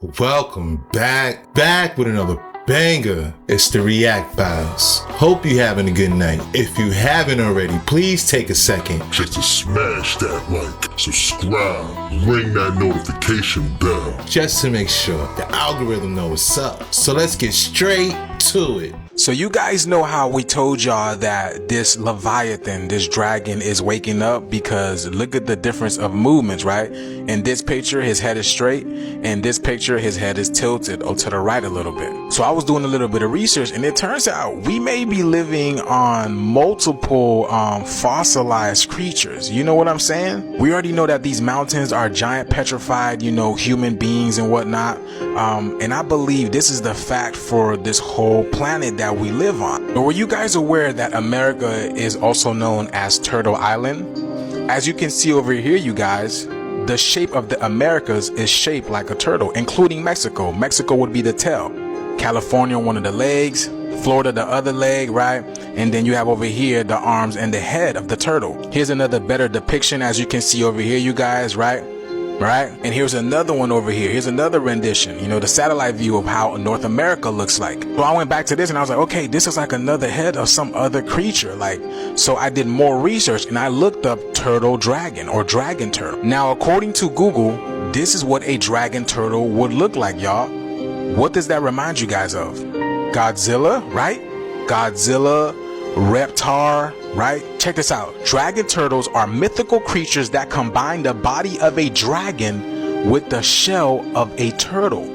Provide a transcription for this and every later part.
Welcome back with another banger. It's the React Files. Hope you're having a good night. If you haven't already, please take a second just to smash that like, subscribe, ring that notification bell, just to make sure the algorithm knows what's up. So let's get straight to it. So you guys know how we told y'all that this Leviathan, this dragon, is waking up because look at the difference of movements, right? In this picture, his head is straight. In this picture, his head is tilted or to the right a little bit. So I was doing a little bit of research, and it turns out we may be living on multiple fossilized creatures. You know what I'm saying? We already know that these mountains are giant petrified, human beings and whatnot. And I believe this is the fact for this whole planet that we live on. But were you guys aware that America is also known as Turtle Island? As you can see over here, you guys, the shape of the Americas is shaped like a turtle, including Mexico. Mexico would be the tail, California one of the legs, Florida the other leg, right? And then you have over here the arms and the head of the turtle. Here's another better depiction, as you can see over here, you guys, right? And here's another one over here. Here's another rendition, the satellite view of how North America looks like. So I went back to this and I was like, okay, this is like another head of some other creature. So I did more research and I looked up turtle dragon or dragon turtle. Now, according to Google, this is what a dragon turtle would look like, y'all. What does that remind you guys of? Godzilla, right? Godzilla, Reptar, right? Check this out. Dragon turtles are mythical creatures that combine the body of a dragon with the shell of a turtle.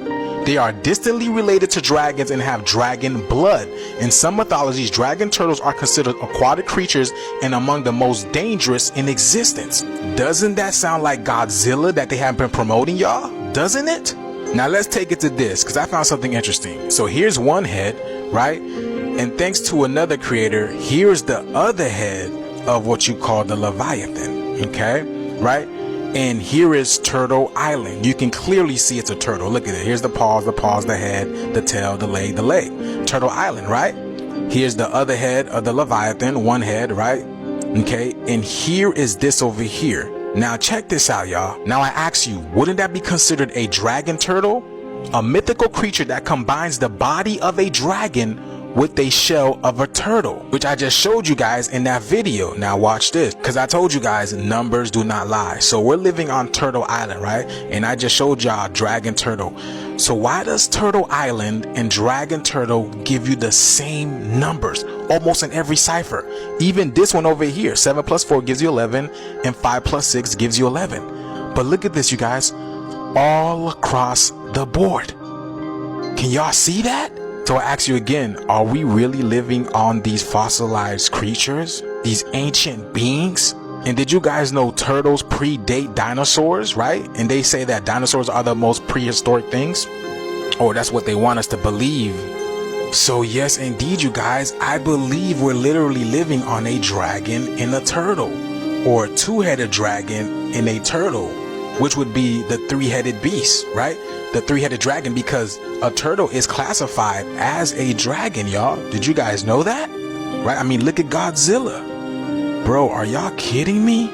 They are distantly related to dragons and have dragon blood. In some mythologies, dragon turtles are considered aquatic creatures and among the most dangerous in existence. Doesn't that sound like Godzilla that they have been promoting, y'all? Doesn't it? Now let's take it to this, because I found something interesting. So here's one head, right? And thanks to another creator, here's the other head of what you call the Leviathan, okay? Right? And here is Turtle Island. You can clearly see it's a turtle. Look at it. Here's the paws, the head, the tail, the leg. Turtle Island, right? Here's the other head of the Leviathan, one head, right? Okay? And here is this over here. Now check this out, y'all. Now I ask you, wouldn't that be considered a dragon turtle? A mythical creature that combines the body of a dragon with a shell of a turtle, which I just showed you guys in that video. Now watch this, because I told you guys numbers do not lie. So we're living on Turtle Island, right? And I just showed y'all dragon turtle. So why does Turtle Island and dragon turtle give you the same numbers almost in every cipher? Even this one over here, 7 plus 4 gives you 11 and 5 plus 6 gives you 11. But look at this, you guys, all across the board. Can y'all see that? So I ask you again, are we really living on these fossilized creatures? These ancient beings? And did you guys know turtles predate dinosaurs, right? And they say that dinosaurs are the most prehistoric things? Or that's what they want us to believe. So yes, indeed, you guys, I believe we're literally living on a dragon and a turtle. Or a two-headed dragon and a turtle, which would be the three-headed beast, right? The three-headed dragon, because a turtle is classified as a dragon, y'all. Did you guys know that? Right? I mean, look at Godzilla. Bro, are y'all kidding me?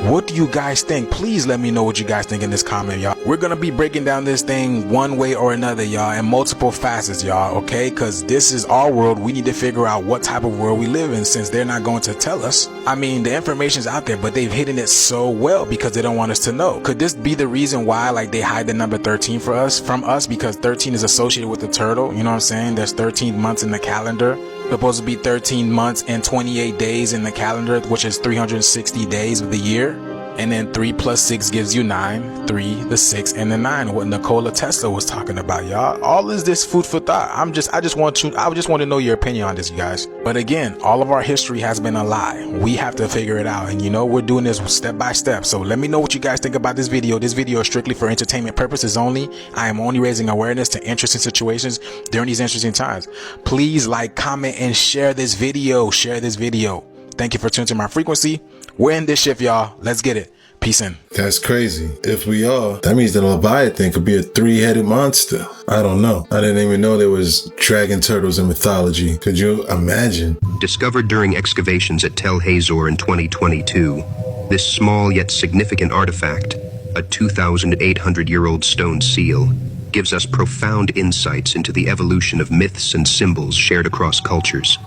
What do you guys think? Please let me know what you guys think in this comment, y'all. We're gonna be breaking down this thing one way or another, y'all, in multiple facets, y'all, okay? Because this is our world. We need to figure out what type of world we live in, since they're not going to tell us. I mean, the information's out there, but they've hidden it so well because they don't want us to know. Could this be the reason why, they hide the number 13 from us? Because 13 is associated with the turtle. You know what I'm saying? There's 13 months in the calendar. Supposed to be 13 months and 28 days in the calendar, which is 360 days of the year. And then 3 plus 6 gives you 9, 3, the 6, and the 9. What Nikola Tesla was talking about, y'all. All is this food for thought. I just want to know your opinion on this, you guys. But again, all of our history has been a lie. We have to figure it out. And we're doing this step by step. So let me know what you guys think about this video. This video is strictly for entertainment purposes only. I am only raising awareness to interesting situations during these interesting times. Please like, comment, and share this video. Thank you for tuning to my frequency. We're in this shift, y'all. Let's get it. Peace in. That's crazy. If we are, that means the Leviathan could be a three-headed monster. I don't know. I didn't even know there was dragon turtles in mythology. Could you imagine? Discovered during excavations at Tel Hazor in 2022, this small yet significant artifact a 2,800-year-old stone seal, gives us profound insights into the evolution of myths and symbols shared across cultures.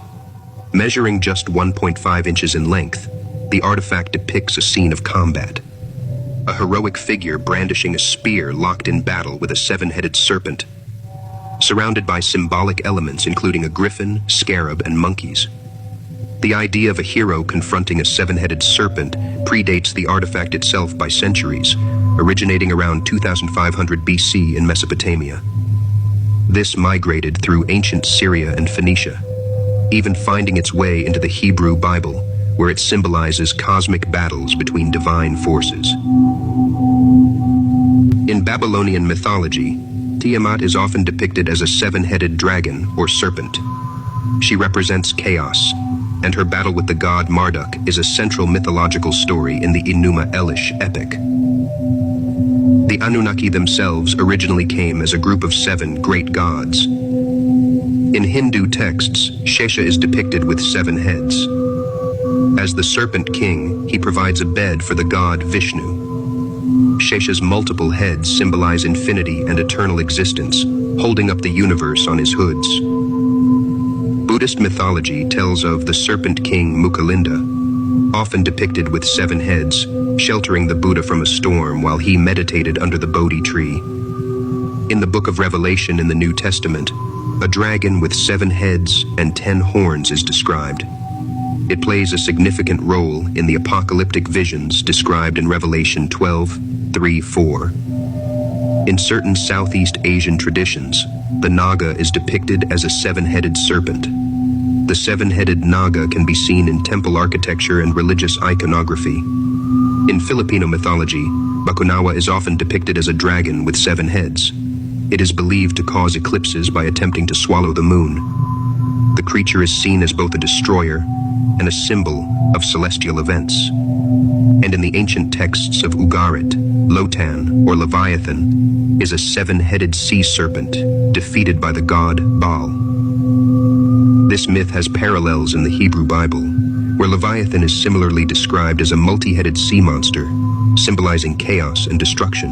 Measuring just 1.5 inches in length, the artifact depicts a scene of combat. A heroic figure brandishing a spear locked in battle with a seven-headed serpent, surrounded by symbolic elements including a griffin, scarab, and monkeys. The idea of a hero confronting a seven-headed serpent predates the artifact itself by centuries, originating around 2500 BC in Mesopotamia. This migrated through ancient Syria and Phoenicia, even finding its way into the Hebrew Bible, where it symbolizes cosmic battles between divine forces. In Babylonian mythology, Tiamat is often depicted as a seven-headed dragon or serpent. She represents chaos, and her battle with the god Marduk is a central mythological story in the Enuma Elish epic. The Anunnaki themselves originally came as a group of 7 great gods. In Hindu texts, Shesha is depicted with 7 heads. As the serpent king, he provides a bed for the god Vishnu. Shesha's multiple heads symbolize infinity and eternal existence, holding up the universe on his hoods. Buddhist mythology tells of the serpent king Mukalinda, often depicted with 7 heads, sheltering the Buddha from a storm while he meditated under the Bodhi tree. In the Book of Revelation in the New Testament, a dragon with 7 heads and 10 horns is described. It plays a significant role in the apocalyptic visions described in Revelation 12:3-4. In certain Southeast Asian traditions, the Naga is depicted as a 7-headed serpent. The 7-headed Naga can be seen in temple architecture and religious iconography. In Filipino mythology, Bakunawa is often depicted as a dragon with 7 heads. It is believed to cause eclipses by attempting to swallow the moon. The creature is seen as both a destroyer and a symbol of celestial events. And in the ancient texts of Ugarit, Lotan, or Leviathan, is a 7-headed sea serpent defeated by the god Baal. This myth has parallels in the Hebrew Bible, where Leviathan is similarly described as a multi-headed sea monster, symbolizing chaos and destruction.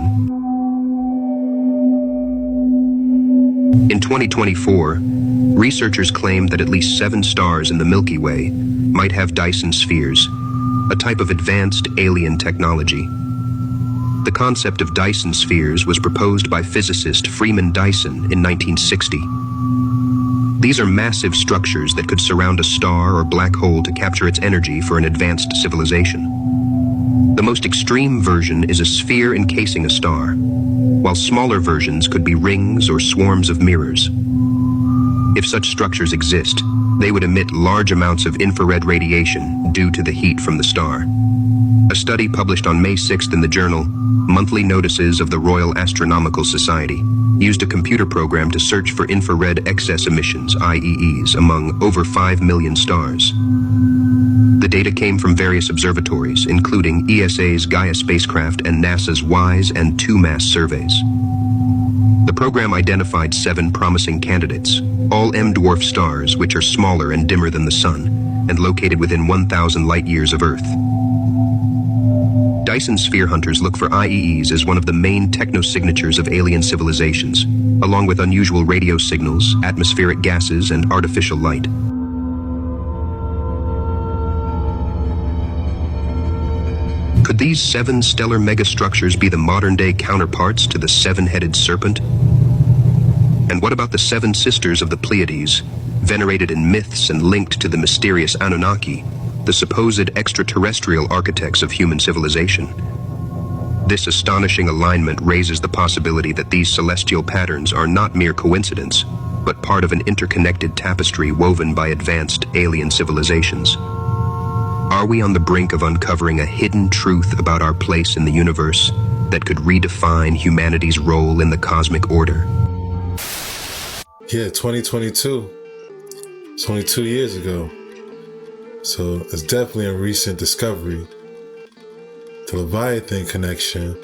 In 2024, researchers claimed that at least 7 stars in the Milky Way might have Dyson spheres, a type of advanced alien technology. The concept of Dyson spheres was proposed by physicist Freeman Dyson in 1960. These are massive structures that could surround a star or black hole to capture its energy for an advanced civilization. The most extreme version is a sphere encasing a star, while smaller versions could be rings or swarms of mirrors. If such structures exist, they would emit large amounts of infrared radiation due to the heat from the star. A study published on May 6th in the journal Monthly Notices of the Royal Astronomical Society used a computer program to search for infrared excess emissions, IEEs, among over 5 million stars. The data came from various observatories, including ESA's Gaia spacecraft and NASA's WISE and 2MASS surveys. The program identified 7 promising candidates, all M-dwarf stars which are smaller and dimmer than the Sun, and located within 1,000 light-years of Earth. Dyson sphere hunters look for IEEs as one of the main technosignatures of alien civilizations, along with unusual radio signals, atmospheric gases, and artificial light. Could these 7 stellar megastructures be the modern-day counterparts to the 7-headed serpent? And what about the 7 sisters of the Pleiades, venerated in myths and linked to the mysterious Anunnaki, the supposed extraterrestrial architects of human civilization? This astonishing alignment raises the possibility that these celestial patterns are not mere coincidence, but part of an interconnected tapestry woven by advanced alien civilizations. Are we on the brink of uncovering a hidden truth about our place in the universe that could redefine humanity's role in the cosmic order? Yeah, 2022. It's only 2 years ago. So it's definitely a recent discovery. The Leviathan connection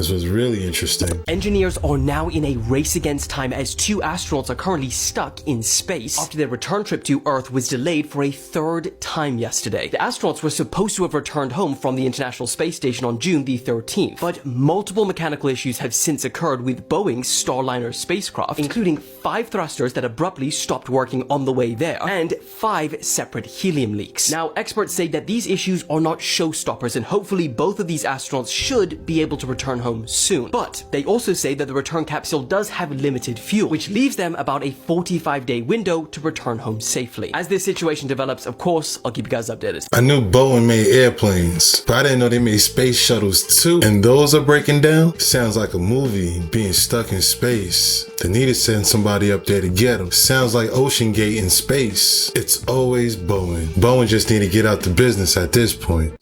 This was really interesting. Engineers are now in a race against time as 2 astronauts are currently stuck in space after their return trip to Earth was delayed for a 3rd time yesterday. The astronauts were supposed to have returned home from the International Space Station on June the 13th, but multiple mechanical issues have since occurred with Boeing's Starliner spacecraft, including 5 thrusters that abruptly stopped working on the way there, and 5 separate helium leaks. Now, experts say that these issues are not showstoppers, and hopefully both of these astronauts should be able to return home soon. But they also say that the return capsule does have limited fuel, which leaves them about a 45-day window to return home safely. As this situation develops, of course, I'll keep you guys updated. I knew Boeing made airplanes, but I didn't know they made space shuttles too. And those are breaking down? Sounds like a movie, being stuck in space. They need to send somebody up there to get them. Sounds like Ocean Gate in space. It's always Boeing. Boeing just need to get out the business at this point.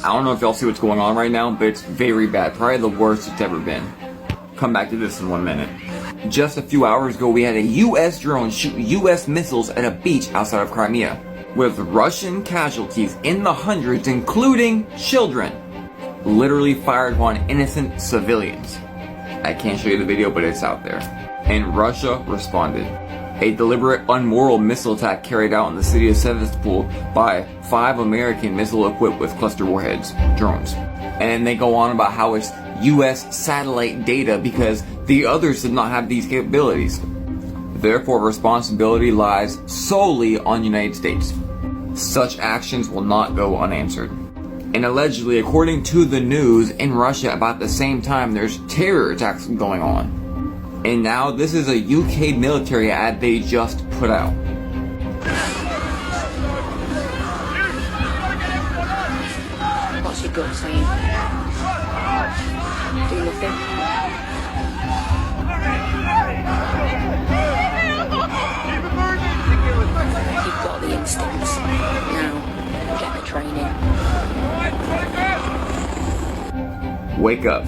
I don't know if y'all see what's going on right now, but it's very bad. Probably the worst it's ever been. Come back to this in 1 minute. Just a few hours ago, we had a U.S. drone shoot U.S. missiles at a beach outside of Crimea, with Russian casualties in the hundreds, including children, literally fired upon innocent civilians. I can't show you the video, but it's out there. And Russia responded. A deliberate, unmoral missile attack carried out in the city of Sevastopol by 5 American missile equipped with cluster warheads, drones. And they go on about how it's U.S. satellite data because the others did not have these capabilities. Therefore, responsibility lies solely on the United States. Such actions will not go unanswered. And allegedly, according to the news in Russia, about the same time, there's terror attacks going on. And now this is a UK military ad they just put out. What's your gut saying? Do nothing. You've got the instincts. Now, get the training. Wake up.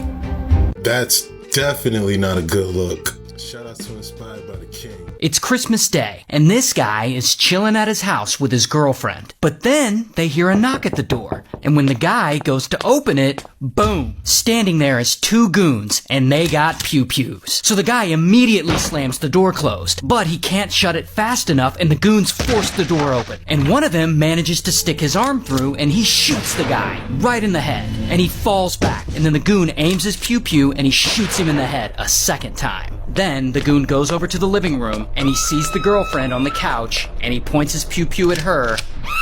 That's definitely not a good look. Shout out to Inspired by the King. It's Christmas Day, and this guy is chilling at his house with his girlfriend. But then they hear a knock at the door, and when the guy goes to open it, boom! Standing there is 2 goons, and they got pew-pews. So the guy immediately slams the door closed, but he can't shut it fast enough, and the goons force the door open. And one of them manages to stick his arm through, and he shoots the guy right in the head. And he falls back, and then the goon aims his pew-pew, and he shoots him in the head a second time. Then the goon goes over to the living room, and he sees the girlfriend on the couch, and he points his pew-pew at her,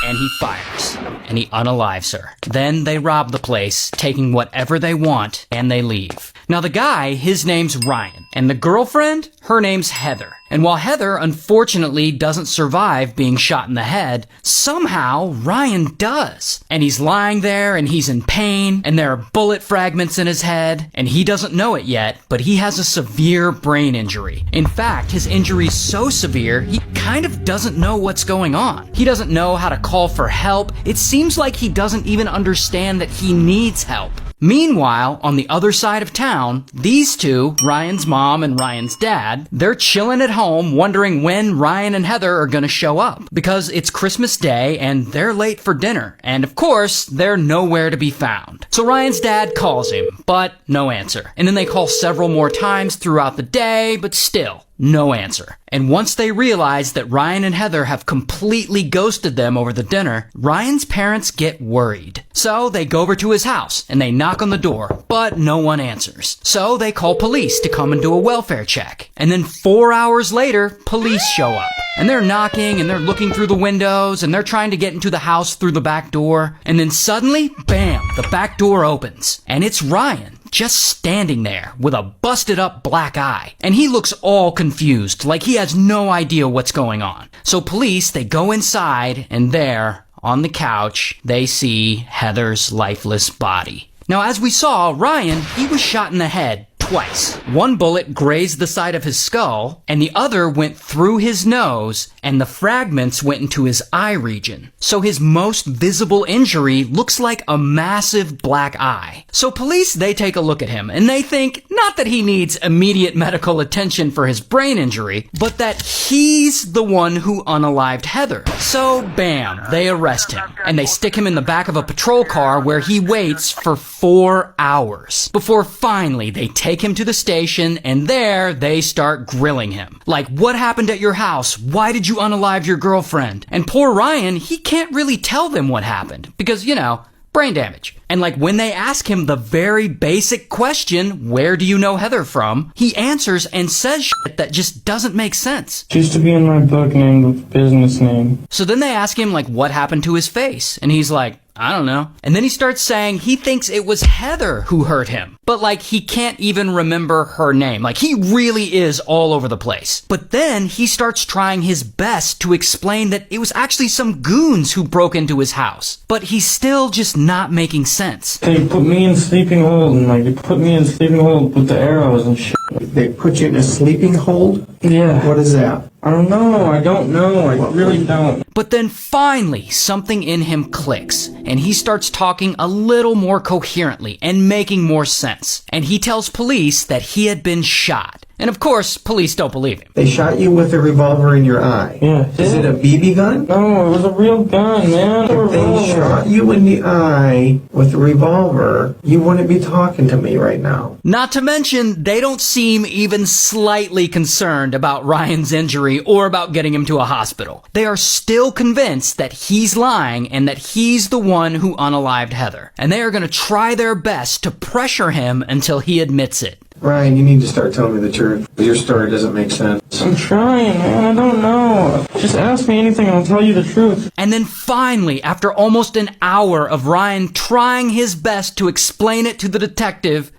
and he fires, and he unalives her. Then they rob the place, taking whatever they want, and they leave. Now the guy, his name's Ryan, and the girlfriend, her name's Heather. And while Heather unfortunately doesn't survive being shot in the head, somehow Ryan does. And he's lying there and he's in pain and there are bullet fragments in his head and he doesn't know it yet, but he has a severe brain injury. In fact, his injury's so severe, he kind of doesn't know what's going on. He doesn't know how to call for help. It seems like he doesn't even understand that he needs help. Meanwhile, on the other side of town, these two, Ryan's mom and Ryan's dad, they're chilling at home wondering when Ryan and Heather are gonna show up. Because it's Christmas Day and they're late for dinner. And of course, they're nowhere to be found. So Ryan's dad calls him, but no answer. And then they call several more times throughout the day, but still, no answer. And once they realize that Ryan and Heather have completely ghosted them over the dinner, Ryan's parents get worried. So they go over to his house and they knock on the door, but no one answers. So they call police to come and do a welfare check. And then 4 hours later, police show up. And they're knocking and they're looking through the windows and they're trying to get into the house through the back door. And then suddenly, bam, the back door opens. And it's Ryan. Just standing there with a busted up black eye. And he looks all confused, like he has no idea what's going on. So police, they go inside, and there, on the couch, they see Heather's lifeless body. Now, as we saw, Ryan, he was shot in the head twice. One bullet grazed the side of his skull, and the other went through his nose, and the fragments went into his eye region. So his most visible injury looks like a massive black eye. So police, they take a look at him, and they think not that he needs immediate medical attention for his brain injury, but that he's the one who unalived Heather. So bam, they arrest him, and they stick him in the back of a patrol car where he waits for 4 hours before finally they take him to the station, and there they start grilling him. Like, what happened at your house? Why did you unalive your girlfriend? And poor Ryan, he can't really tell them what happened because, you know, brain damage. And like when they ask him the very basic question, where do you know Heather from? He answers and says shit that just doesn't make sense. She used to be in my book named with business name. So then they ask him like what happened to his face, and he's like, I don't know. And then he starts saying he thinks it was Heather who hurt him. But like he can't even remember her name. Like he really is all over the place. But then he starts trying his best to explain that it was actually some goons who broke into his house. But he's still just not making sense. They put me in sleeping hold, and like they put me in sleeping hold with the arrows and shit. They put you in a sleeping hold? Yeah. What is that? I don't know. I really don't. But then finally, something in him clicks, and he starts talking a little more coherently and making more sense. And he tells police that he had been shot. And of course, police don't believe him. They shot you with a revolver in your eye. Yeah. Is it a BB gun? No, it was a real gun, man. If they shot you in the eye with a revolver, you wouldn't be talking to me right now. Not to mention, they don't seem even slightly concerned about Ryan's injury or about getting him to a hospital. They are still convinced that he's lying and that he's the one who unalived Heather. And they are going to try their best to pressure him until he admits it. Ryan, you need to start telling me the truth. Your story doesn't make sense. I'm trying, man. I don't know. Just ask me anything and I'll tell you the truth. And then finally, after almost an hour of Ryan trying his best to explain it to the detective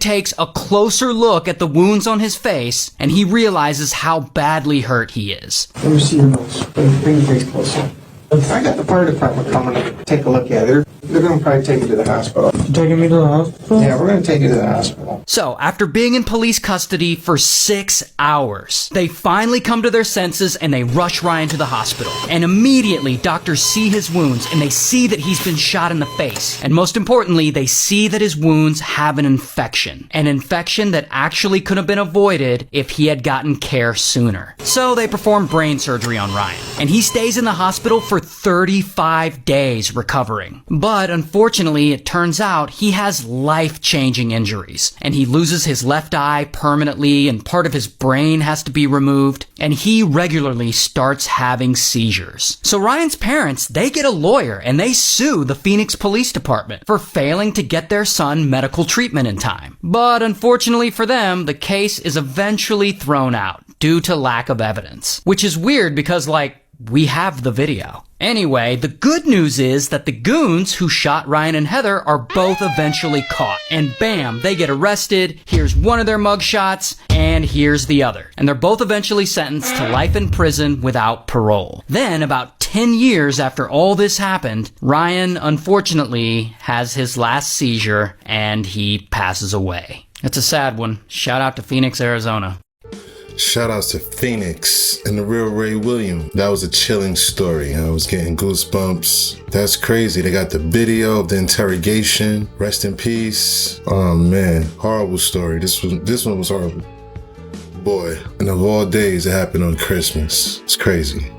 takes a closer look at the wounds on his face, and he realizes how badly hurt he is. Let me see your nose. Bring your face closer. I got the fire department coming to take a look at her. They're going to probably take you to the hospital. You taking me to the hospital? Yeah, we're going to take you to the hospital. So, after being in police custody for 6 hours, they finally come to their senses and they rush Ryan to the hospital. And immediately, doctors see his wounds and they see that he's been shot in the face. And most importantly, they see that his wounds have an infection. An infection that actually could have been avoided if he had gotten care sooner. So, they perform brain surgery on Ryan. And he stays in the hospital for 35 days recovering. But unfortunately, it turns out he has life-changing injuries. And he loses his left eye permanently, and part of his brain has to be removed. And he regularly starts having seizures. So Ryan's parents, they get a lawyer and they sue the Phoenix Police Department for failing to get their son medical treatment in time. But unfortunately for them, the case is eventually thrown out due to lack of evidence. Which is weird because, like, we have the video. Anyway, the good news is that the goons who shot Ryan and Heather are both eventually caught. And bam, they get arrested. Here's one of their mugshots, and here's the other. And they're both eventually sentenced to life in prison without parole. Then, about 10 years after all this happened, Ryan, unfortunately, has his last seizure, and he passes away. It's a sad one. Shout out to Phoenix, Arizona. Shout outs to Phoenix and the real Ray William. That was a chilling story. I was getting goosebumps. That's crazy. They got the video of the interrogation. Rest in peace. Oh man, horrible story. This one was horrible. Boy, and of all days, it happened on Christmas. It's crazy.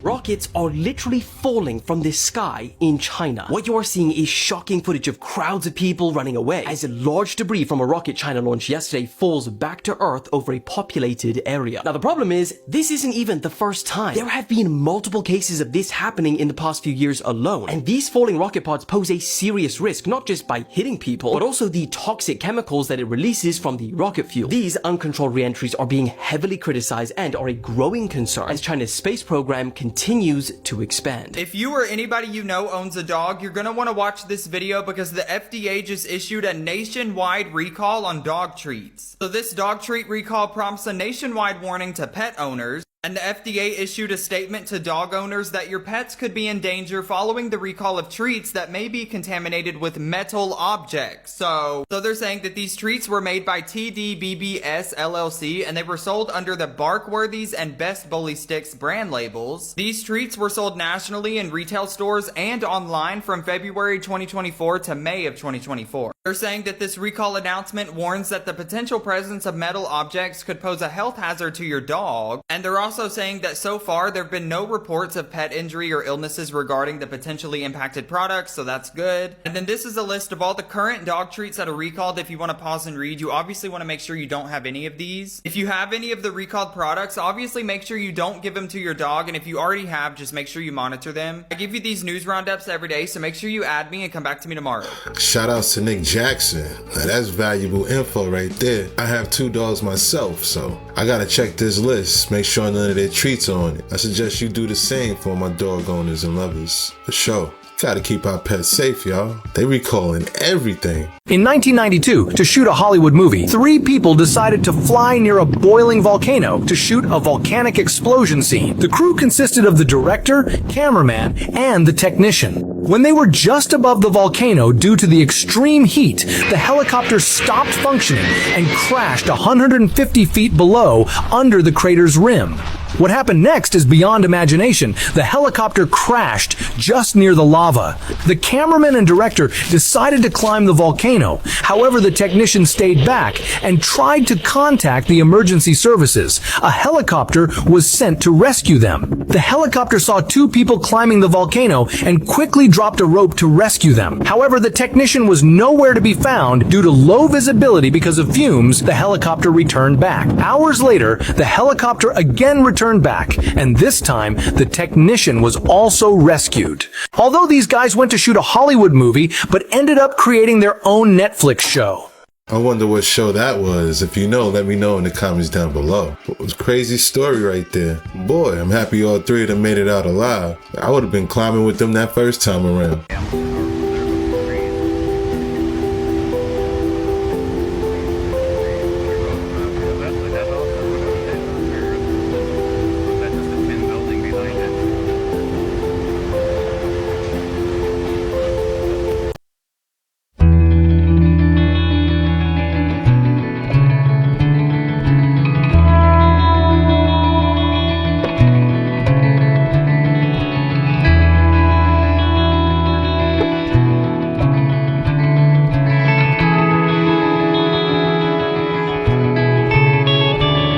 Rockets are literally falling from the sky in China. What you are seeing is shocking footage of crowds of people running away as a large debris from a rocket China launched yesterday falls back to Earth over a populated area. Now the problem is, this isn't even the first time. There have been multiple cases of this happening in the past few years alone. And these falling rocket pods pose a serious risk, not just by hitting people, but also the toxic chemicals that it releases from the rocket fuel. These uncontrolled re-entries are being heavily criticized and are a growing concern as China's space program continues continues to expand. If you or anybody you know owns a dog, you're gonna want to watch this video because the FDA just issued a nationwide recall on dog treats. So this dog treat recall prompts a nationwide warning to pet owners. And the FDA issued a statement to dog owners that your pets could be in danger following the recall of treats that may be contaminated with metal objects. So they're saying that these treats were made by TDBBS LLC and they were sold under the Barkworthies and Best Bully Sticks brand labels. These treats were sold nationally in retail stores and online from February 2024 to May of 2024. They're saying that this recall announcement warns that the potential presence of metal objects could pose a health hazard to your dog, and they're also saying that so far there have been no reports of pet injury or illnesses regarding the potentially impacted products, so that's good. And then this is a list of all the current dog treats that are recalled. If you want to pause and read, you obviously want to make sure you don't have any of these. If you have any of the recalled products, obviously make sure you don't give them to your dog, and if you already have, just make sure you monitor them. I give you these news roundups every day, so make sure you add me and come back to me tomorrow. Shout outs to Nick Jackson. Now that's valuable info right there. I have 2 dogs myself, so I gotta check this list, make sure none of their treats are on it. I suggest you do the same for my dog owners and lovers. For sure. Gotta keep our pets safe, y'all. They recalling everything. In 1992, to shoot a Hollywood movie, 3 people decided to fly near a boiling volcano to shoot a volcanic explosion scene. The crew consisted of the director, cameraman, and the technician. When they were just above the volcano due to the extreme heat, the helicopter stopped functioning and crashed 150 feet below under the crater's rim. What happened next is beyond imagination. The helicopter crashed just near the lava. The cameraman and director decided to climb the volcano. However, the technician stayed back and tried to contact the emergency services. A helicopter was sent to rescue them. The helicopter saw 2 people climbing the volcano and quickly dropped a rope to rescue them. However, the technician was nowhere to be found due to low visibility because of fumes. The helicopter returned back. Hours later, the helicopter again returned back, and this time the technician was also rescued. Although these guys went to shoot a Hollywood movie, but ended up creating their own Netflix show. I wonder what show that was. If you know, let me know in the comments down below. It was a crazy story right there. Boy, I'm happy all 3 of them made it out alive. I would have been climbing with them that first time around.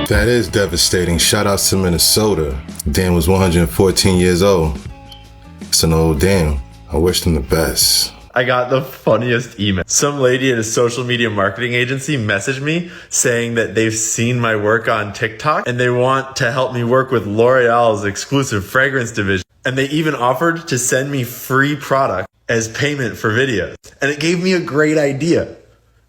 That is devastating. Shout out to Minnesota. Dan was 114 years old. It's an old damn. I wish them the best. I got the funniest email. Some lady at a social media marketing agency messaged me saying that they've seen my work on TikTok and they want to help me work with L'Oreal's exclusive fragrance division. And they even offered to send me free product as payment for videos. And it gave me a great idea.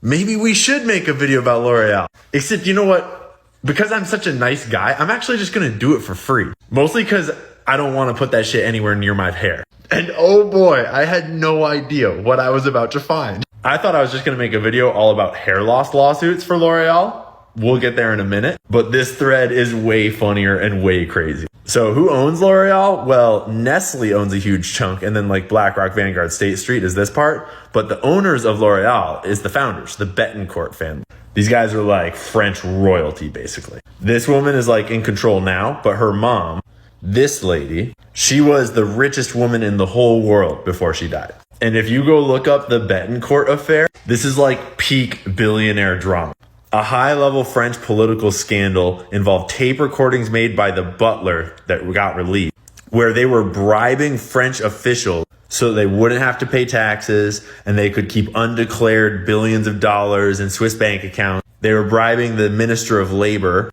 Maybe we should make a video about L'Oreal. Except you know what? Because I'm such a nice guy, I'm actually just gonna do it for free. Mostly because I don't want to put that shit anywhere near my hair. And oh boy, I had no idea what I was about to find. I thought I was just gonna make a video all about hair loss lawsuits for L'Oreal. We'll get there in a minute. But this thread is way funnier and way crazy. So who owns L'Oreal? Well, Nestle owns a huge chunk, and then like BlackRock, Vanguard, State Street is this part. But the owners of L'Oreal is the founders, the Betancourt family. These guys are like French royalty, basically. This woman is like in control now, but her mom, this lady, she was the richest woman in the whole world before she died. And if you go look up the Betancourt affair, this is like peak billionaire drama. A high-level French political scandal involved tape recordings made by the butler that got released, where they were bribing French officials so they wouldn't have to pay taxes and they could keep undeclared billions of dollars in Swiss bank accounts. They were bribing the Minister of Labor,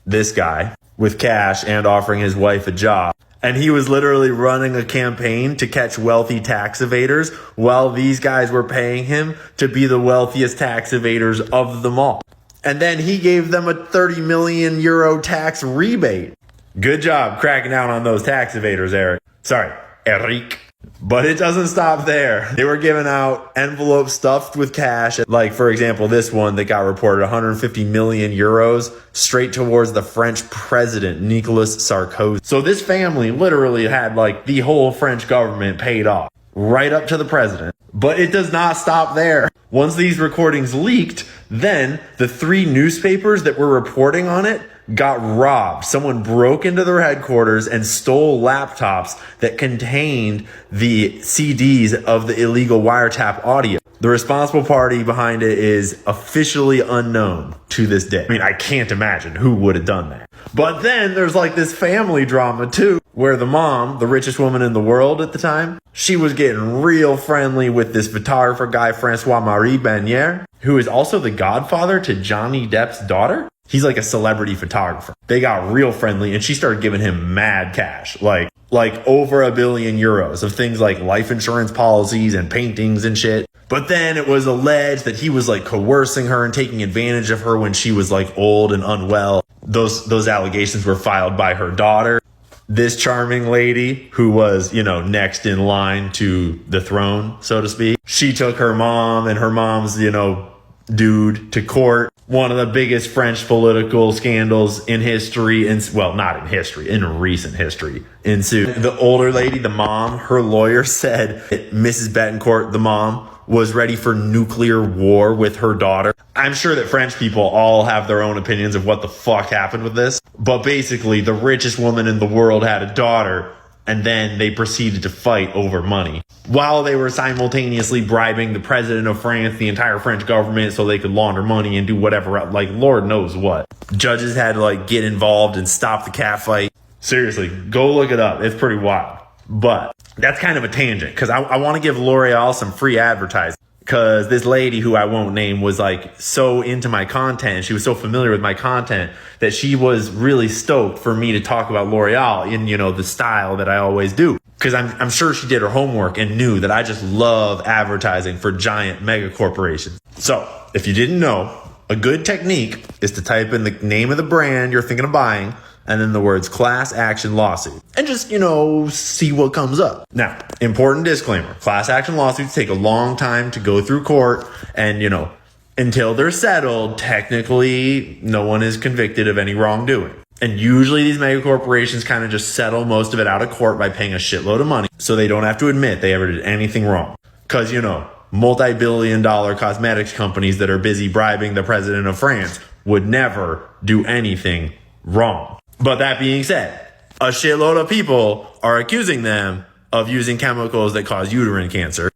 this guy, with cash and offering his wife a job. And he was literally running a campaign to catch wealthy tax evaders while these guys were paying him to be the wealthiest tax evaders of them all. And then he gave them a 30 million euro tax rebate. Good job cracking down on those tax evaders, Eric. Sorry, Eric. But it doesn't stop there. They were giving out envelopes stuffed with cash. Like, for example, this one that got reported 150 million euros straight towards the French president, Nicolas Sarkozy. So this family literally had like the whole French government paid off right up to the president. But it does not stop there. Once these recordings leaked, then the 3 newspapers that were reporting on it got robbed. Someone broke into their headquarters and stole laptops that contained the CDs of the illegal wiretap audio. The responsible party behind it is officially unknown to this day. I mean, I can't imagine who would have done that. But then there's like this family drama too, where the mom, the richest woman in the world at the time, she was getting real friendly with this photographer guy, Francois-Marie Bagnier, who is also the godfather to Johnny Depp's daughter. He's like a celebrity photographer. They got real friendly and she started giving him mad cash, like over €1 billion of things like life insurance policies and paintings and shit. But then it was alleged that he was like coercing her and taking advantage of her when she was like old and unwell. Those allegations were filed by her daughter. This charming lady who was, next in line to the throne, so to speak. She took her mom and her mom's, dude to court. One of the biggest French political scandals in history, not in history, in recent history, ensued. The older lady, the mom, her lawyer said that Mrs. Betancourt, the mom, was ready for nuclear war with her daughter. I'm sure that French people all have their own opinions of what the fuck happened with this. But basically, the richest woman in the world had a daughter, and then they proceeded to fight over money, while they were simultaneously bribing the president of France, the entire French government, so they could launder money and do whatever, like Lord knows what. Judges had to get involved and stop the catfight. Seriously, go look it up. It's pretty wild. But that's kind of a tangent, because I want to give L'Oreal some free advertising. Because this lady who I won't name was so into my content, she was so familiar with my content that she was really stoked for me to talk about L'Oreal in, the style that I always do. Because I'm sure she did her homework and knew that I just love advertising for giant mega corporations. So if you didn't know, a good technique is to type in the name of the brand you're thinking of buying and then the words class action lawsuit and just, see what comes up. Now, important disclaimer, class action lawsuits take a long time to go through court and, until they're settled, technically no one is convicted of any wrongdoing. And usually these mega corporations kind of just settle most of it out of court by paying a shitload of money so they don't have to admit they ever did anything wrong. Because, multi-billion-dollar cosmetics companies that are busy bribing the president of France would never do anything wrong. But that being said, a shitload of people are accusing them of using chemicals that cause uterine cancer.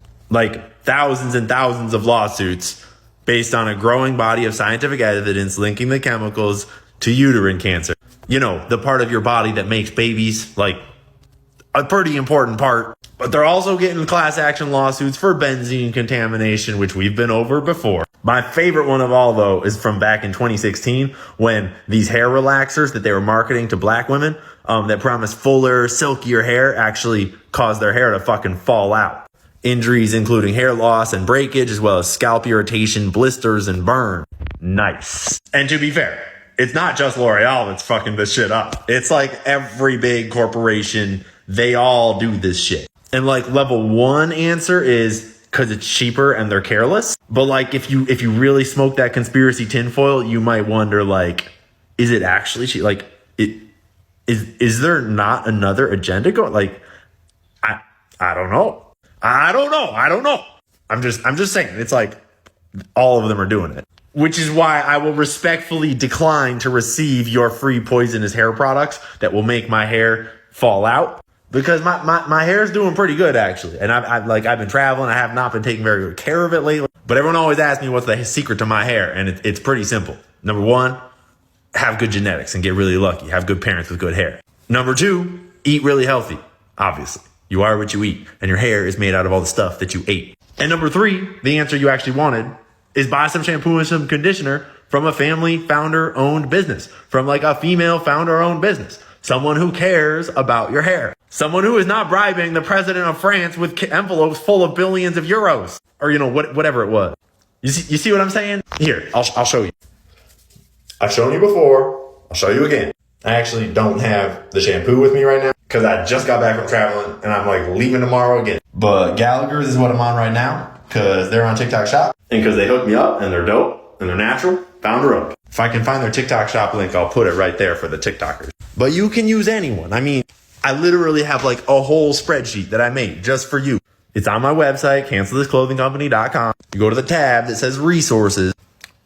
Thousands and thousands of lawsuits based on a growing body of scientific evidence linking the chemicals to uterine cancer. The part of your body that makes babies, a pretty important part. But they're also getting class action lawsuits for benzene contamination, which we've been over before. My favorite one of all, though, is from back in 2016 when these hair relaxers that they were marketing to black women that promised fuller, silkier hair actually caused their hair to fucking fall out. Injuries including hair loss and breakage, as well as scalp irritation, blisters, and burn. Nice. And to be fair, it's not just L'Oreal that's fucking this shit up. It's every big corporation, they all do this shit. And level 1 answer is because it's cheaper and they're careless. But if you really smoke that conspiracy tinfoil, you might wonder is it actually cheap? Is there not another agenda going? I don't know. I don't know. I'm just saying it's all of them are doing it. Which is why I will respectfully decline to receive your free poisonous hair products that will make my hair fall out. Because my hair is doing pretty good, actually. And I've been traveling. I have not been taking very good care of it lately. But everyone always asks me what's the secret to my hair. And it's pretty simple. Number 1, have good genetics and get really lucky. Have good parents with good hair. Number 2, eat really healthy. Obviously, you are what you eat. And your hair is made out of all the stuff that you ate. And number 3, the answer you actually wanted, is buy some shampoo and some conditioner from a family founder-owned business. From a female founder-owned business. Someone who cares about your hair. Someone who is not bribing the president of France with envelopes full of billions of euros. Or, whatever it was. You see what I'm saying? Here, I'll show you. I've shown you before. I'll show you again. I actually don't have the shampoo with me right now because I just got back from traveling and I'm like leaving tomorrow again. But Gallagher's is what I'm on right now because they're on TikTok Shop and because they hooked me up and they're dope and they're natural. Found her up. If I can find their TikTok Shop link, I'll put it right there for the TikTokers. But you can use anyone. I mean, I literally have like a whole spreadsheet that I made just for you. It's on my website, cancelthisclothingcompany.com. You go to the tab that says resources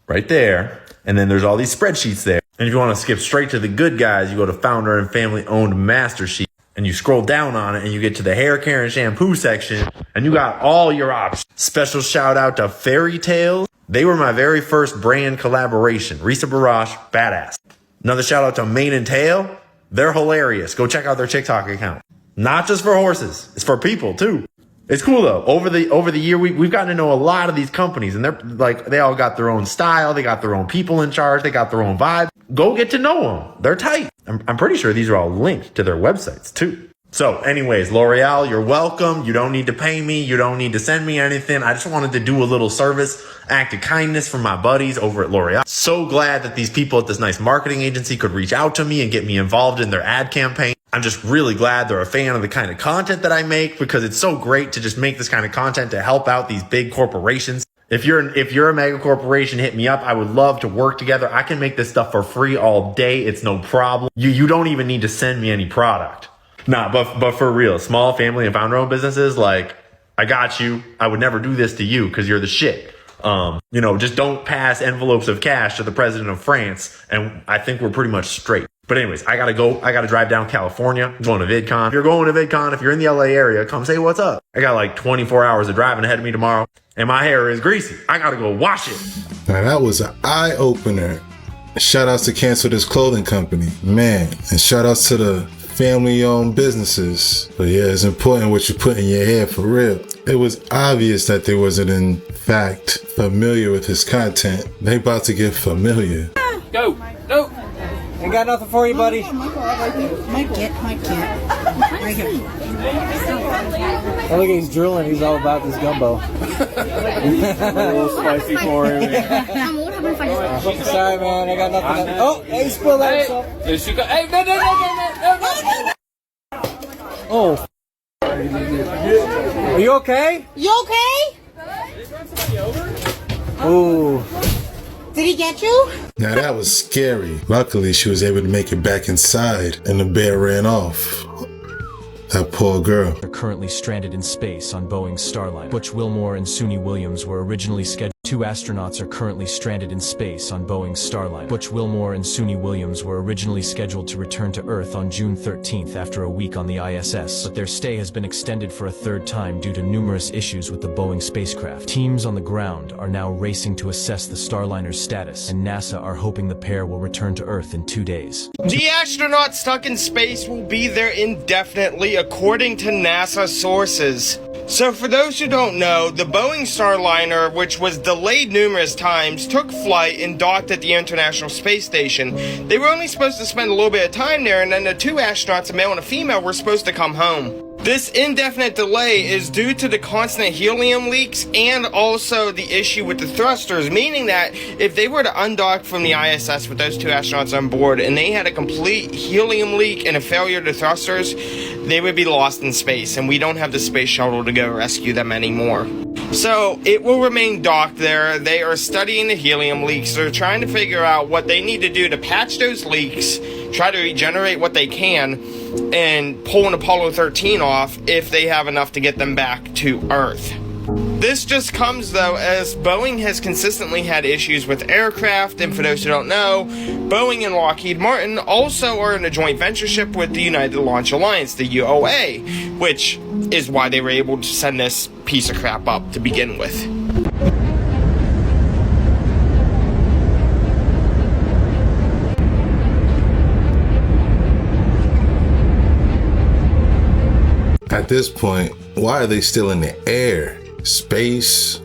right there. And then there's all these spreadsheets there. And if you want to skip straight to the good guys, you go to founder and family owned master sheet and you scroll down on it and you get to the hair care and shampoo section and you got all your options. Special shout out to Fairy Tales. They were my very first brand collaboration. Risa Barash, badass. Another shout out to Mane and Tail. They're hilarious. Go check out their TikTok account. Not just for horses. It's for people too. It's cool though. Over the year, we've gotten to know a lot of these companies and they're like, they all got their own style. They got their own people in charge. They got their own vibe. Go get to know them. They're tight. I'm pretty sure these are all linked to their websites too. So anyways, L'Oreal, you're welcome. You don't need to pay me. You don't need to send me anything. I just wanted to do a little service, act of kindness for my buddies over at L'Oreal. So glad that these people at this nice marketing agency could reach out to me and get me involved in their ad campaign. I'm just really glad they're a fan of the kind of content that I make because it's so great to just make this kind of content to help out these big corporations. If you're a mega corporation, hit me up. I would love to work together. I can make this stuff for free all day. It's no problem. You don't even need to send me any product. Nah, but for real, small family and founder owned businesses, like, I got you. I would never do this to you because you're the shit. Just don't pass envelopes of cash to the president of France. And I think we're pretty much straight. But anyways, I gotta go. I gotta drive down California. I'm going to VidCon. If you're going to VidCon, if you're in the LA area, come say what's up. I got like 24 hours of driving ahead of me tomorrow. And my hair is greasy. I gotta go wash it. Now that was an eye opener. Shout outs to Cancel This Clothing Company. Man. And shout outs to the family owned businesses. But yeah, it's important what you put in your hair for real. It was obvious that they wasn't in fact familiar with his content. They about to get familiar. Go. Ain't got nothing for you, buddy. Mike can't. Right here. Oh, look, he's drooling. He's all about this gumbo. A little spicy for him. Sorry, man. I got nothing. Oh, hey, spill that. Hey, no. Oh. Are you okay? You okay? Ooh. Did he get you? Now that was scary. Luckily, she was able to make it back inside and the bear ran off. That poor girl. They're currently stranded in space on Boeing's Starliner. Butch Wilmore and Suni Williams were originally scheduled. 2 astronauts are currently stranded in space on Boeing's Starliner. Butch Wilmore and Suni Williams were originally scheduled to return to Earth on June 13th after a week on the ISS, but their stay has been extended for a third time due to numerous issues with the Boeing spacecraft. Teams on the ground are now racing to assess the Starliner's status, and NASA are hoping the pair will return to Earth in 2 days. The astronauts stuck in space will be there indefinitely, according to NASA sources. So for those who don't know, the Boeing Starliner, which was delayed numerous times, took flight and docked at the International Space Station. They were only supposed to spend a little bit of time there, and then the 2 astronauts, a male and a female, were supposed to come home. This indefinite delay is due to the constant helium leaks and also the issue with the thrusters, meaning that if they were to undock from the ISS with those 2 astronauts on board and they had a complete helium leak and a failure of the thrusters, they would be lost in space, and we don't have the space shuttle to go rescue them anymore. So it will remain docked there. They are studying the helium leaks. They're trying to figure out what they need to do to patch those leaks, try to regenerate what they can, and pull an Apollo 13 off if they have enough to get them back to Earth. This just comes, though, as Boeing has consistently had issues with aircraft, and for those who don't know, Boeing and Lockheed Martin also are in a joint ventureship with the United Launch Alliance, the UOA, which is why they were able to send this piece of crap up to begin with. At this point, why are they still in the air? Space,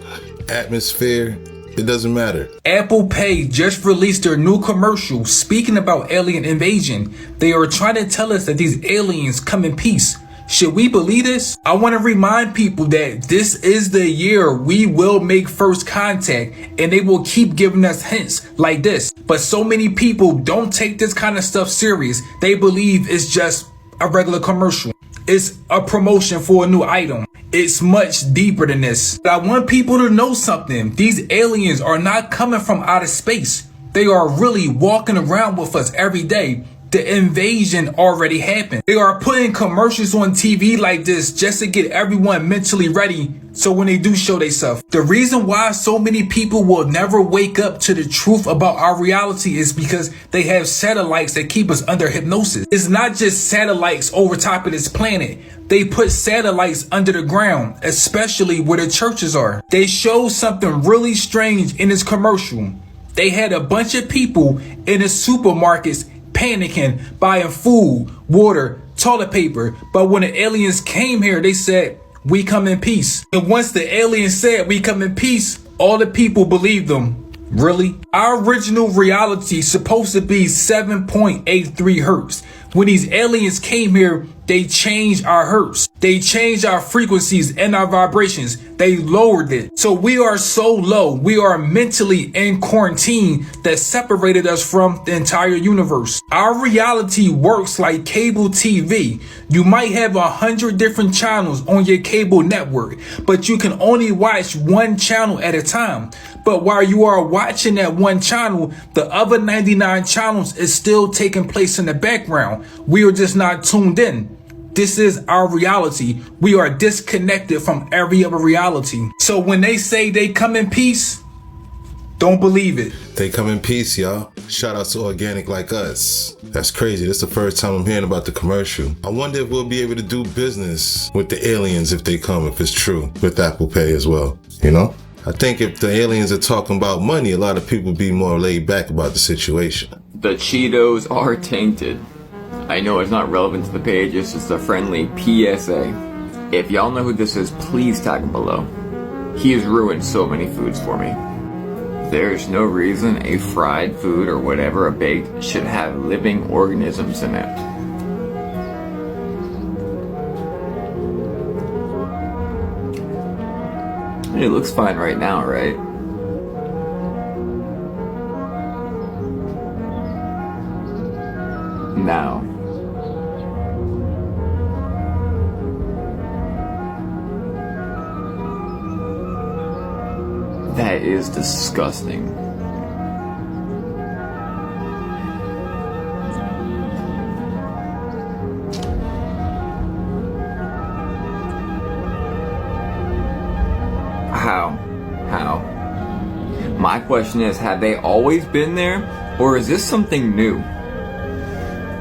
atmosphere, it doesn't matter. Apple Pay just released their new commercial speaking about alien invasion. They are trying to tell us that these aliens come in peace. Should we believe this? I want to remind people that this is the year we will make first contact, and they will keep giving us hints like this. But so many people don't take this kind of stuff serious. They believe it's just a regular commercial. It's a promotion for a new item. It's much deeper than this. But I want people to know something. These aliens are not coming from outer space. They are really walking around with us every day. The invasion already happened. They are putting commercials on TV like this just to get everyone mentally ready so when they do show themselves. The reason why so many people will never wake up to the truth about our reality is because they have satellites that keep us under hypnosis. It's not just satellites over top of this planet. They put satellites under the ground, especially where the churches are. They showed something really strange in this commercial. They had a bunch of people in the supermarkets panicking, buying food, water, toilet paper. But when the aliens came here, they said, "We come in peace." And once the aliens said, "We come in peace," all the people believed them. Really? Our original reality is supposed to be 7.83 hertz. When these aliens came here, they changed our hertz. They changed our frequencies and our vibrations. They lowered it. So we are so low. We are mentally in quarantine that separated us from the entire universe. Our reality works like cable TV. You might have 100 different channels on your cable network, but you can only watch one channel at a time. But while you are watching that one channel, the other 99 channels is still taking place in the background. We are just not tuned in. This is our reality. We are disconnected from every other reality. So when they say they come in peace, don't believe it. They come in peace, y'all. Shout out to Organic Like Us. That's crazy. This is the first time I'm hearing about the commercial. I wonder if we'll be able to do business with the aliens if they come, if it's true, with Apple Pay as well, you know? I think if the aliens are talking about money, a lot of people would be more laid back about the situation. The Cheetos are tainted. I know it's not relevant to the page, it's just a friendly PSA. If y'all know who this is, please tag him below. He has ruined so many foods for me. There's no reason a fried food or whatever, a baked, should have living organisms in it. It looks fine right now, right? Now. That is disgusting. How? My question is, have they always been there, or is this something new?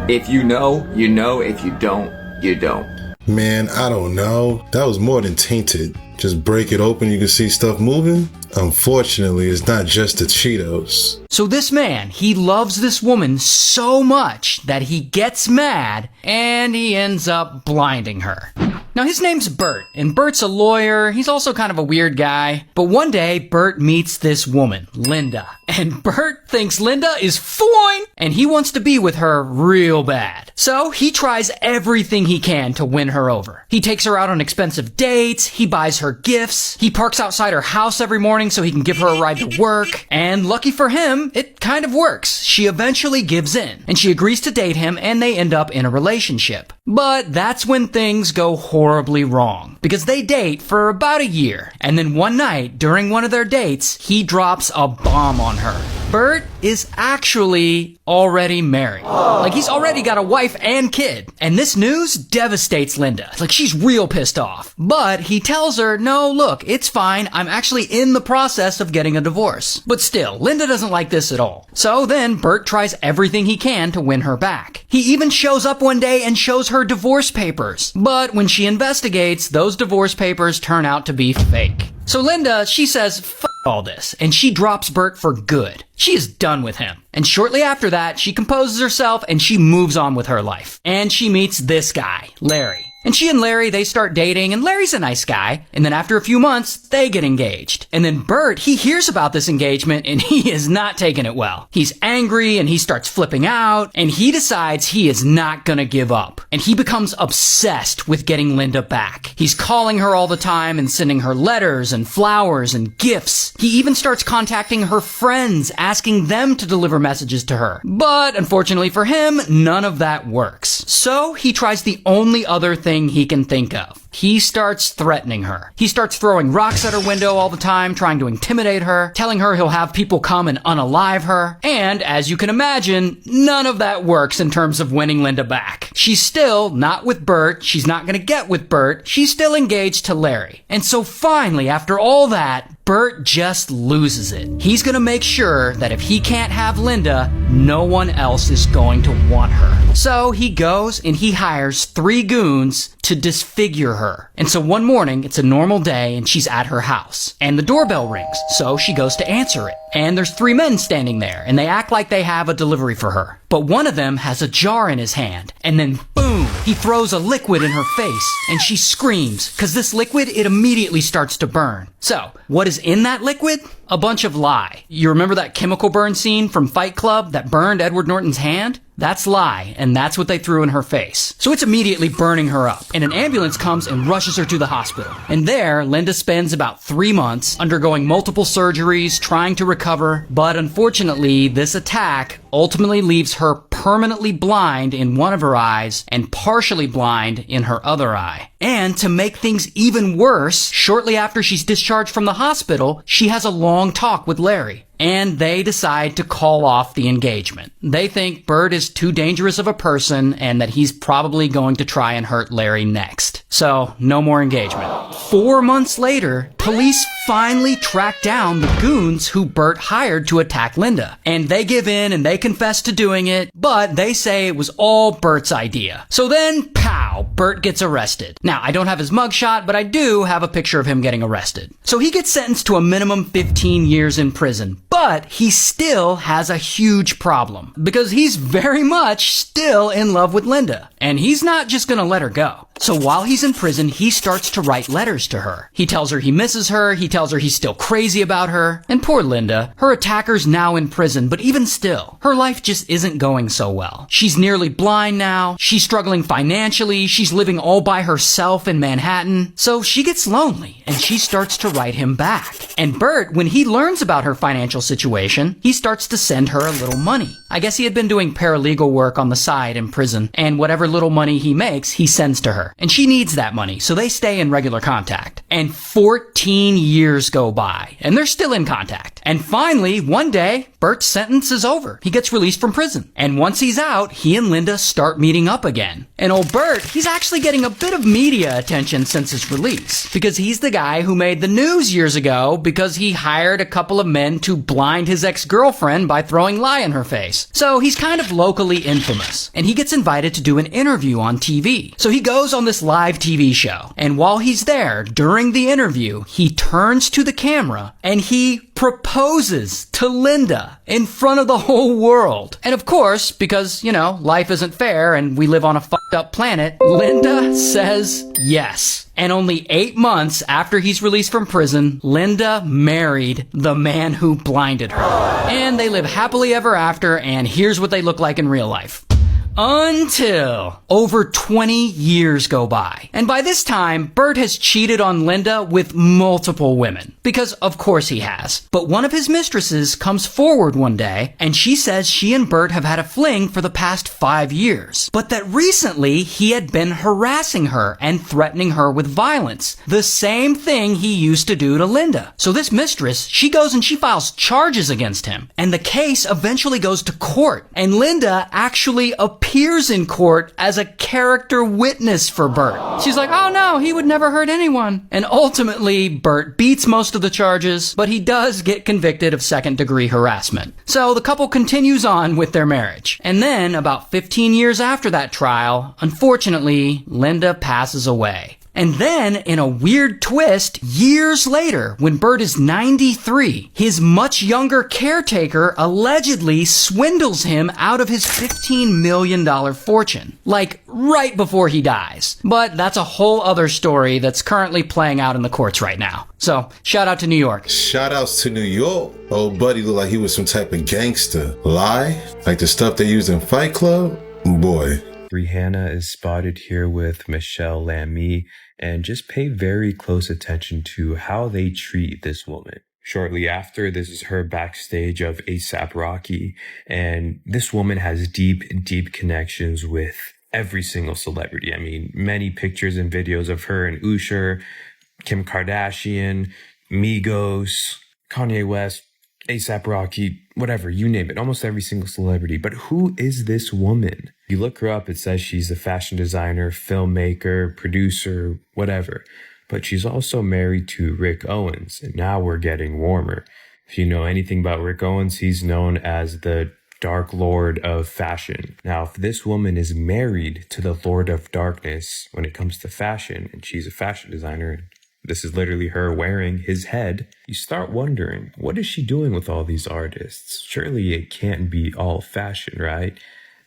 If you know, you know. If you don't, you don't. Man, I don't know. That was more than tainted. Just break it open, you can see stuff moving. Unfortunately, it's not just the Cheetos. So this man, he loves this woman so much that he gets mad and he ends up blinding her. Now his name's Bert, and Bert's a lawyer. He's also kind of a weird guy. But one day, Bert meets this woman, Linda. And Bert thinks Linda is fine, and he wants to be with her real bad. So he tries everything he can to win her over. He takes her out on expensive dates, he buys her gifts, he parks outside her house every morning so he can give her a ride to work. And lucky for him, it kind of works. She eventually gives in, and she agrees to date him, and they end up in a relationship. But that's when things go horribly wrong, because they date for about a year, and then one night, during one of their dates, he drops a bomb on her. Bert is actually already married. Like, he's already got a wife and kid. And this news devastates Linda. Like, she's real pissed off. But he tells her, no, look, it's fine. I'm actually in the process of getting a divorce. But still, Linda doesn't like this at all. So then Bert tries everything he can to win her back. He even shows up one day and shows her divorce papers. But when she investigates, those divorce papers turn out to be fake. So Linda, she says, "F all this," and she drops Bert for good. She is done with him. And shortly after that, she composes herself and she moves on with her life. And she meets this guy, Larry. And she and Larry, they start dating, and Larry's a nice guy. And then after a few months, they get engaged. And then Bert, he hears about this engagement, and he is not taking it well. He's angry, and he starts flipping out, and he decides he is not gonna give up. And he becomes obsessed with getting Linda back. He's calling her all the time and sending her letters and flowers and gifts. He even starts contacting her friends, asking them to deliver messages to her. But unfortunately for him, none of that works. So he tries the only other thing he can think of. He starts threatening her. He starts throwing rocks at her window all the time, trying to intimidate her, telling her he'll have people come and unalive her. And as you can imagine, none of that works in terms of winning Linda back. She's still not with Bert. She's not gonna get with Bert. She's still engaged to Larry. And so finally, after all that, Bert just loses it. He's gonna make sure that if he can't have Linda, no one else is going to want her. So he goes and he hires 3 goons to disfigure her. And so one morning, it's a normal day and she's at her house. And the doorbell rings, so she goes to answer it. And there's 3 men standing there, and they act like they have a delivery for her. But one of them has a jar in his hand, and then boom, he throws a liquid in her face, and she screams, cause this liquid, it immediately starts to burn. So, what is in that liquid? A bunch of lye. You remember that chemical burn scene from Fight Club that burned Edward Norton's hand? That's lye, and that's what they threw in her face. So it's immediately burning her up, and an ambulance comes and rushes her to the hospital. And there, Linda spends about 3 months undergoing multiple surgeries, trying to recover, but unfortunately, this attack ultimately leaves her permanently blind in one of her eyes and partially blind in her other eye. And to make things even worse, shortly after she's discharged from the hospital, she has a long talk with Larry. And they decide to call off the engagement. They think Bert is too dangerous of a person and that he's probably going to try and hurt Larry next. So, no more engagement. 4 months later, police finally track down the goons who Bert hired to attack Linda. And they give in and they confess to doing it, but they say it was all Bert's idea. So then, pow, Bert gets arrested. Now, I don't have his mugshot, but I do have a picture of him getting arrested. So he gets sentenced to a minimum 15 years in prison. But he still has a huge problem because he's very much still in love with Linda, and he's not just gonna let her go. So while he's in prison, he starts to write letters to her. He tells her he misses her, he tells her he's still crazy about her, and poor Linda, her attacker's now in prison, but even still, her life just isn't going so well. She's nearly blind now, she's struggling financially, she's living all by herself in Manhattan, so she gets lonely, and she starts to write him back. And Bert, when he learns about her financial situation, he starts to send her a little money. I guess he had been doing paralegal work on the side in prison, and whatever little money he makes, he sends to her. And she needs that money, so they stay in regular contact. And 14 years go by, and they're still in contact. And finally, one day, Bert's sentence is over. He gets released from prison. And once he's out, he and Linda start meeting up again. And old Bert, he's actually getting a bit of media attention since his release, because he's the guy who made the news years ago because he hired a couple of men to blind his ex-girlfriend by throwing lye in her face. So he's kind of locally infamous. And he gets invited to do an interview on TV. So he goes on this live TV show. And while he's there, during the interview, he turns to the camera and he proposes to Linda in front of the whole world. And of course, because, you know, life isn't fair and we live on a fucked up planet, Linda says yes. And only 8 months after he's released from prison, Linda married the man who blinded her. And they live happily ever after, and here's what they look like in real life. Until over 20 years go by. And by this time, Bert has cheated on Linda with multiple women. Because of course he has. But one of his mistresses comes forward one day, and she says she and Bert have had a fling for the past 5 years. But that recently, he had been harassing her and threatening her with violence. The same thing he used to do to Linda. So this mistress, she goes and she files charges against him. And the case eventually goes to court. And Linda actually appears in court as a character witness for Bert. She's like, oh no, he would never hurt anyone. And ultimately, Bert beats most of the charges, but he does get convicted of second-degree harassment. So the couple continues on with their marriage. And then, about 15 years after that trial, unfortunately, Linda passes away. And then, in a weird twist, years later, when Bert is 93, his much younger caretaker allegedly swindles him out of his $15 million fortune. Like, right before he dies. But that's a whole other story that's currently playing out in the courts right now. So, shout out to New York. Shout outs to New York. Old buddy looked like he was some type of gangster. Lie? Like the stuff they used in Fight Club? Boy. Rihanna is spotted here with Michelle Lamy, and just pay very close attention to how they treat this woman. Shortly after, this is her backstage of A$AP Rocky, and this woman has deep connections with every single celebrity. I mean, many pictures and videos of her and Usher, Kim Kardashian, Migos, Kanye West, A$AP Rocky, whatever, you name it, almost every single celebrity. But who is this woman? You look her up, it says she's a fashion designer, filmmaker, producer, whatever. But she's also married to Rick Owens, and now we're getting warmer. If you know anything about Rick Owens, he's known as the Dark Lord of fashion. Now, if this woman is married to the Lord of Darkness when it comes to fashion, and she's a fashion designer, this is literally her wearing his head, you start wondering, what is she doing with all these artists? Surely it can't be all fashion, right?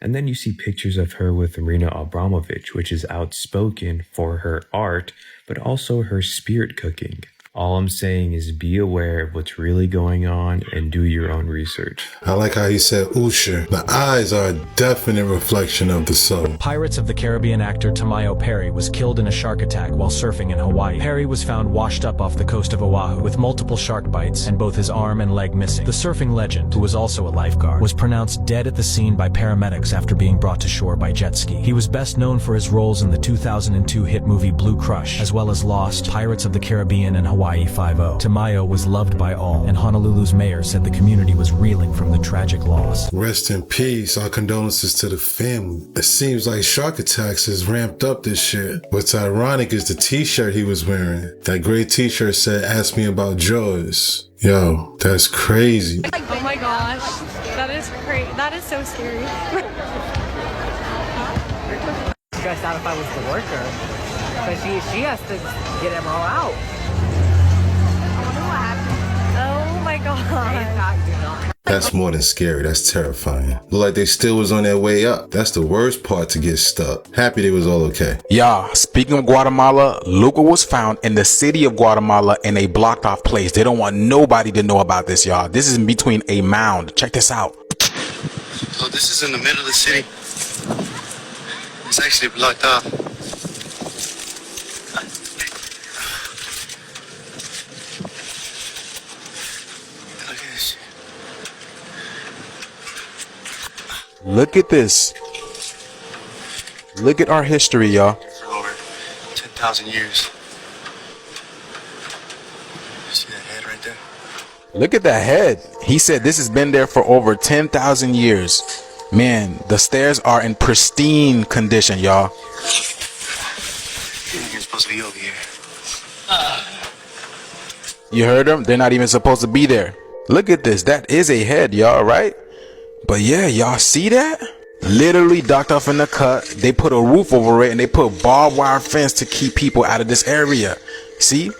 And then you see pictures of her with Marina Abramovich, which is outspoken for her art, but also her spirit cooking. All I'm saying is be aware of what's really going on and do your own research. I like how he said Usher. The eyes are a definite reflection of the soul. Pirates of the Caribbean actor Tamayo Perry was killed in a shark attack while surfing in Hawaii. Perry was found washed up off the coast of Oahu with multiple shark bites and both his arm and leg missing. The surfing legend, who was also a lifeguard, was pronounced dead at the scene by paramedics after being brought to shore by jet ski. He was best known for his roles in the 2002 hit movie Blue Crush, as well as Lost, Pirates of the Caribbean, and Hawaii Five-0. Tamayo was loved by all, and Honolulu's mayor said the community was reeling from the tragic loss. Rest in peace. Our condolences to the family. It seems like shark attacks has ramped up this year. What's ironic is the t-shirt he was wearing. That gray t-shirt said, "Ask me about Jaws." Yo, that's crazy. Oh my gosh, that is crazy. That is so scary. Stressed out if I was the worker, but she has to get them all out. Oh my god. That's more than scary. That's terrifying. Look like they still was on their way up. That's the worst part, to get stuck. Happy they was all okay. Yeah, speaking of Guatemala, Luca was found in the city of Guatemala in a blocked off place. They don't want nobody to know about this, y'all. This is in between a mound. Check this out. So this is in the middle of the city. It's actually blocked off. Look at this. Look at our history, y'all. For over 10,000 years. See that head right there? Look at that head. He said this has been there for over 10,000 years. Man, the stairs are in pristine condition, y'all. You're supposed to be over here. You heard them? They're not even supposed to be there. Look at this. That is a head, y'all, right? But yeah, y'all see that? Literally docked off in the cut. They put a roof over it and they put barbed wire fence to keep people out of this area. See?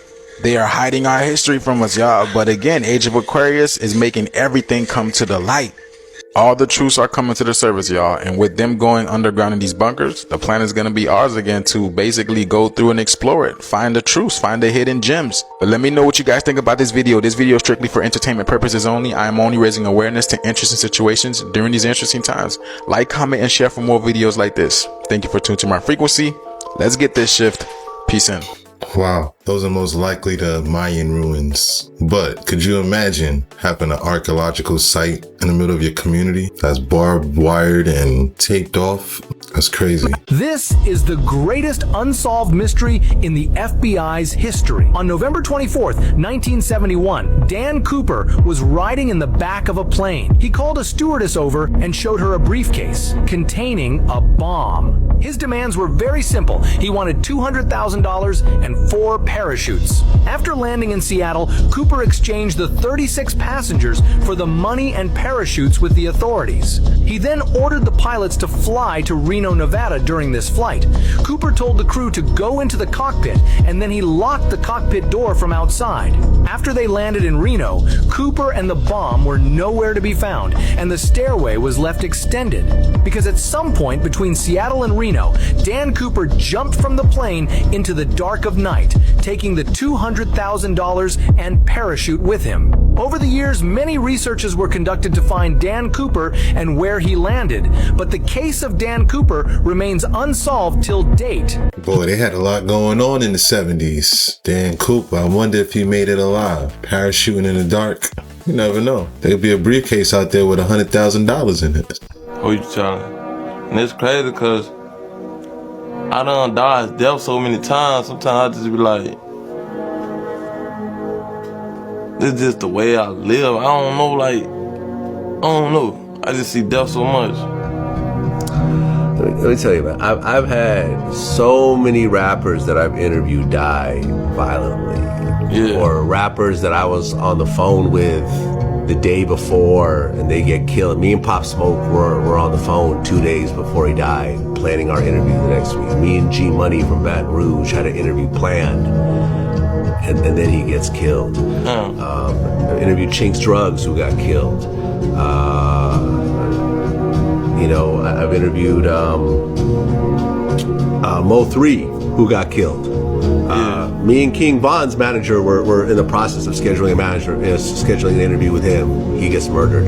They are hiding our history from us, y'all. But again, Age of Aquarius is making everything come to the light. All the truths are coming to the surface, y'all. And with them going underground in these bunkers, the plan is going to be ours again to basically go through and explore it. Find the truths, find the hidden gems. But let me know what you guys think about this video. This video is strictly for entertainment purposes only. I am only raising awareness to interesting situations during these interesting times. Like, comment, and share for more videos like this. Thank you for tuning to my frequency. Let's get this shift. Peace in. Wow, those are most likely the Mayan ruins. But could you imagine having an archaeological site in the middle of your community that's barbed wired and taped off? That's crazy. This is the greatest unsolved mystery in the FBI's history. On November 24th, 1971, Dan Cooper was riding in the back of a plane. He called a stewardess over and showed her a briefcase containing a bomb. His demands were very simple. He wanted $200,000 and 4 pairs parachutes. After landing in Seattle, Cooper exchanged the 36 passengers for the money and parachutes with the authorities. He then ordered the pilots to fly to Reno, Nevada during this flight. Cooper told the crew to go into the cockpit, and then he locked the cockpit door from outside. After they landed in Reno, Cooper and the bomb were nowhere to be found, and the stairway was left extended. Because at some point between Seattle and Reno, Dan Cooper jumped from the plane into the dark of night, taking the $200,000 and parachute with him. Over the years, many researches were conducted to find Dan Cooper and where he landed, but the case of Dan Cooper remains unsolved till date. Boy, they had a lot going on in the 70s. Dan Cooper, I wonder if he made it alive. Parachuting in the dark. You never know. There could be a briefcase out there with $100,000 in it. Who you telling? And it's crazy because I done dodged death so many times. Sometimes I just be like, this is just the way I live. I don't know. I just see death so much. Let me tell you, man. I've had so many rappers that I've interviewed die violently. Yeah. Or rappers that I was on the phone with the day before and they get killed. Me and Pop Smoke were on the phone 2 days before he died, planning our interview the next week. Me and G Money from Baton Rouge had an interview planned, and then he gets killed. I interviewed Chinks Drugs, who got killed. I've interviewed Mo3, who got killed. Me and King Von's manager were in the process of scheduling an interview with him. He gets murdered.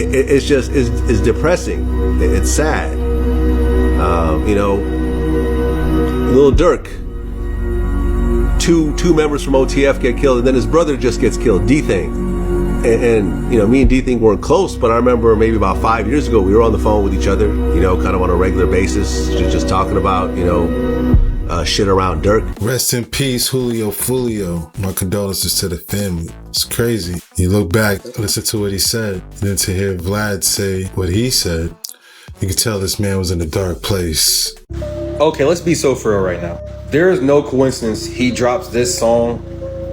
It's depressing. It's sad. Lil Durk, two members from OTF get killed, and then his brother just gets killed, D-Thing. And me and D-Thing weren't close, but I remember maybe about 5 years ago, we were on the phone with each other, kind of on a regular basis, just talking about, shit around Dirk. Rest in peace, Julio Fulio. My condolences to the family. It's crazy. You look back, listen to what he said, and then to hear Vlad say what he said, you can tell this man was in a dark place. Okay, let's be so for real right now. There is no coincidence he drops this song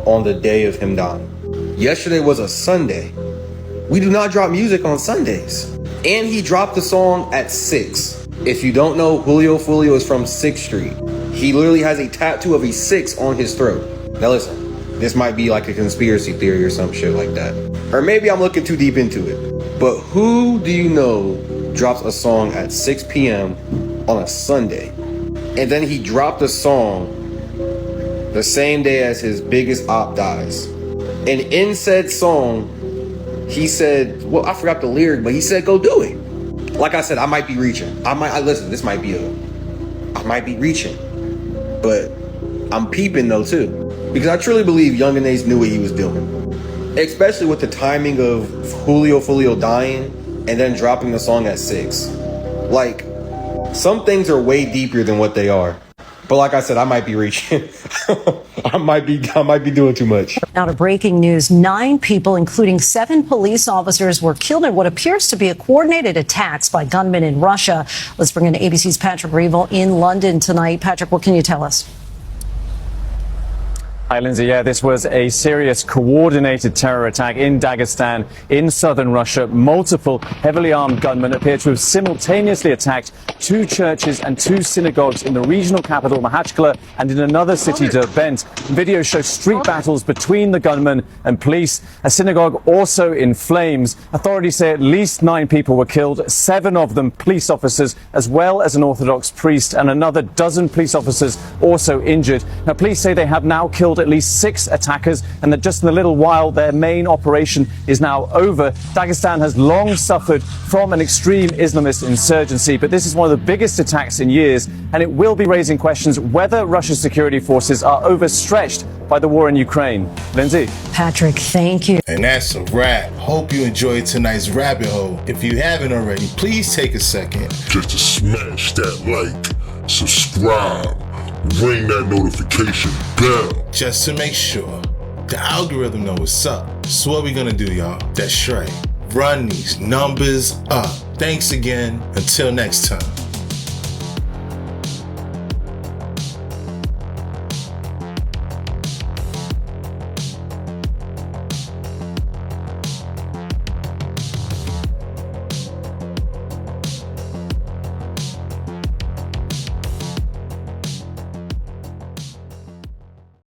on the day of him dying. Yesterday was a Sunday. We do not drop music on Sundays. And he dropped the song at 6. If you don't know, Julio Fulio is from 6th Street. He literally has a tattoo of a 6 on his throat. Now listen, this might be like a conspiracy theory or some shit like that. Or maybe I'm looking too deep into it. But who do you know drops a song at 6 p.m. on a Sunday? And then he dropped a song the same day as his biggest op dies. And in said song, he said, well, I forgot the lyric, but he said, go do it. Like I said, I might be reaching. Listen, this might be I might be reaching. But I'm peeping though too. Because I truly believe Young and Ace knew what he was doing. Especially with the timing of Julio Fulio dying and then dropping the song at 6. Like, some things are way deeper than what they are. But like I said, I might be reaching. I might be doing too much. Now to breaking news, 9 people, including 7 police officers, were killed in what appears to be a coordinated attacks by gunmen in Russia. Let's bring in ABC's Patrick Reevell in London tonight. Patrick, what can you tell us? Hi, Lindsay. Yeah, this was a serious coordinated terror attack in Dagestan in southern Russia. Multiple heavily armed gunmen appear to have simultaneously attacked 2 churches and 2 synagogues in the regional capital, Makhachkala, and in another city, Derbent. Videos show street battles between the gunmen and police. A synagogue also in flames. Authorities say at least 9 people were killed, 7 of them police officers, as well as an Orthodox priest, and another dozen police officers also injured. Now, police say they have now killed at least 6 attackers, and that just in a little while their main operation is now over. Dagestan has long suffered from an extreme Islamist insurgency, but this is one of the biggest attacks in years, and it will be raising questions whether Russia's security forces are overstretched by the war in Ukraine. Lindsay. Patrick, thank you. And that's a wrap. Hope you enjoyed tonight's rabbit hole. If you haven't already, please take a second just to smash that like, subscribe, ring that notification bell, just to make sure the algorithm knows what's up. So what we gonna do, y'all? That's right. Run these numbers up. Thanks again. Until next time.